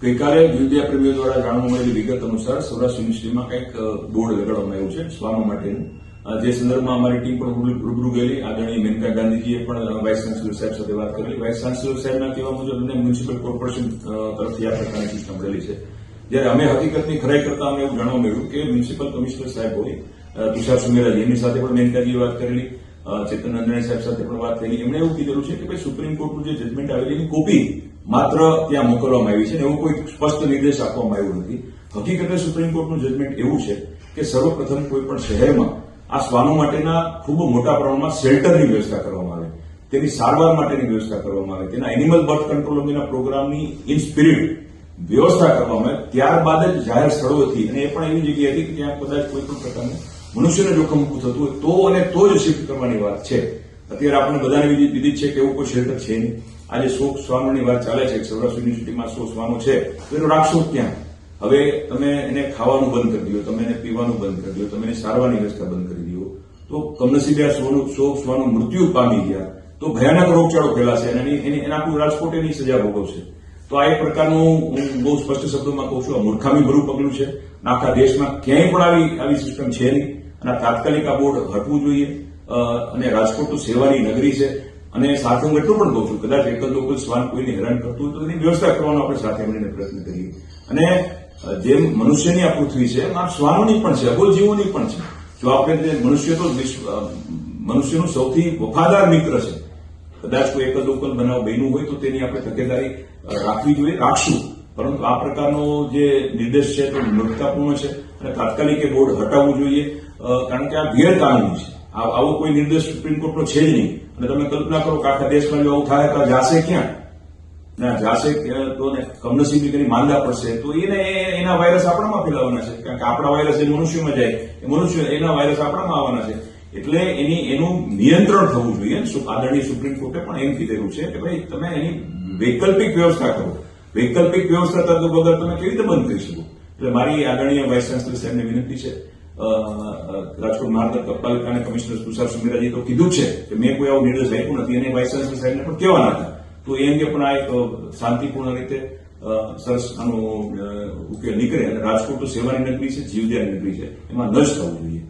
ગઈકાલે વિદ્યા પ્રેમીઓ દ્વારા જાણવા મળેલી વિગત અનુસાર સૌરાષ્ટ્ર યુનિવર્સિટીમાં કંઈક બોર્ડ લગાડવામાં આવ્યું છે શ્વાનો માટેનું, જે સંદર્ભમાં અમારી ટીમ પણ રૂબરૂ ગયેલી. આદરણીય મેનકા ગાંધીજીએ પણ વાઇસ ચાન્સેલર સાહેબ સાથે વાત કરેલી. વાઇસ ચાન્સેલર સાહેબના કહેવા મુજબ અમને મ્યુનિસિપલ કોર્પોરેશન તરફથી આ પ્રકારની સિસ્ટમ મળેલી છે. જ્યારે અમે હકીકતની ખરાઈ કરતા અમને એવું જાણવા મળ્યું કે મ્યુનિસિપલ કમિશનર સાહેબ હોય તુષાર સુમેરાજી, એમની સાથે પણ મેનકાજીએ વાત કરેલી, ચેતન નંદરાણી સાહેબ સાથે પણ વાત થયેલી. એમણે એવું કીધેલું છે કે ભાઈ સુપ્રીમ કોર્ટનું જે જજમેન્ટ આવેલી એની કોપી માત્ર ત્યાં મોકલવામાં આવી છે અને એવો કોઈ સ્પષ્ટ નિર્દેશ આપવામાં આવ્યો નથી. હકીકતે સુપ્રીમ કોર્ટનું જજમેન્ટ એવું છે કે સર્વપ્રથમ કોઈ પણ શહેરમાં આ શ્વાનો માટેના ખૂબ મોટા પ્રમાણમાં શેલ્ટરની વ્યવસ્થા કરવામાં આવે, તેની સારવાર માટેની વ્યવસ્થા કરવામાં આવે, તેના એનિમલ બર્થ કંટ્રોલ અંગેના પ્રોગ્રામની ઇન સ્પિરિટ વ્યવસ્થા કરવામાં આવે. ત્યારબાદ જ જાહેર સ્થળોથી, અને એ પણ એવી જગ્યાએ હતી કે ત્યાં કદાચ કોઈ પણ પ્રકારનું મનુષ્યને જોખમ ઊભું થતું હોય તો અને તો જ શિફ્ટ કરવાની વાત છે. અત્યારે આપણને બધાને વિદિત છે કે એવું કોઈ શેલ્ટર છે નહીં. આજે 100 શ્વાનોની વાત ચાલે છે, સૌરાષ્ટ્ર યુનિવર્સિટીમાં 100 શ્વાનો છે, તો એનું રાખશો ક્યાં? હવે તમે એને ખાવાનું બંધ કરી દો, તમે એને પીવાનું બંધ કરી દો, તમે એની સારવારની વ્યવસ્થા બંધ કરી દો, તો કમનસીબે આ 100 શ્વાનો મૃત્યુ પામી ગયા તો ભયાનક રોગચાળો ફેલાશે અને એના આખું રાજકોટ એની સજા ભોગવશે. તો આ એક પ્રકારનું હું બહુ સ્પષ્ટ શબ્દોમાં કહું છું, આ મૂર્ખામી ભરું પગલું છે. આખા દેશમાં ક્યાંય પણ આવી સિસ્ટમ છે નહીં અને તાત્કાલિક આ બોર્ડ હટવું જોઈએ. અને રાજકોટ તો સેવાની નગરી છે અને સાથે હું એટલું પણ કહું છું, કદાચ એક જ લોકો શ્વાન કોઈને હેરાન કરતું હોય તો એની વ્યવસ્થા કરવાનો આપણે સાથે મળીને પ્રયત્ન કરીએ. અને જેમ મનુષ્યની આ પૃથ્વી છે એમ આ શ્વાનોની પણ છે, અબોલ જીવોની પણ છે. જો આપણે મનુષ્ય તો મનુષ્યનું સૌથી વફાદાર મિત્ર છે. કદાચ કોઈ એક જ લોકલ બનાવ બન્યું હોય તો તેની આપણે તકેદારી રાખવી જોઈએ, રાખશું. પરંતુ આ પ્રકારનો જે નિર્દેશ છે તે મૂર્ખતાપૂર્ણ છે અને તાત્કાલિક એ બોર્ડ હટાવવું જોઈએ, કારણ કે આ ગેરકાનૂની છે. આવો કોઈ નિર્દેશ સુપ્રીમ કોર્ટનો છે જ નહીં. અને તમે કલ્પના કરો કે આખા દેશમાં જો આવું થાય તો જાશે ક્યાં? ના જાશે તો કમનસીબી કરી માંદા પડશે તો એના વાયરસ આપણામાં ફેલાવાના છે, કારણ કે આપણા વાયરસ જે મનુષ્યમાં જાય એ એના વાયરસ આપણામાં આવવાના છે. એટલે એનું નિયંત્રણ થવું જોઈએ. આદરણીય સુપ્રીમ કોર્ટે પણ એમ કીધેલું છે કે ભાઈ તમે એની વૈકલ્પિક વ્યવસ્થા કરો. વૈકલ્પિક વ્યવસ્થા થતો વગર તમે કેવી રીતે બંધ કરી શકો? એટલે મારી આદરણીય વાઇસ ચાન્સલર સાહેબને વિનંતી છે, રાજકોટ મહાનગરપાલિકાના કમિશનર તુષાર સુમેરાજીએ તો કીધું છે કે મેં કોઈ આવો નિર્દેશ આપ્યો નથી અને વાઇસ ચાન્સલર સાહેબને પણ કહેવાના હતા. તો એ અંગે પણ આ એક શાંતિપૂર્ણ રીતે સરસ આનો ઉકેલ નીકળે અને રાજકોટ તો સેવાની નગરી છે, જીવદયાની નગરી છે, એમાં ન જ થવું જોઈએ.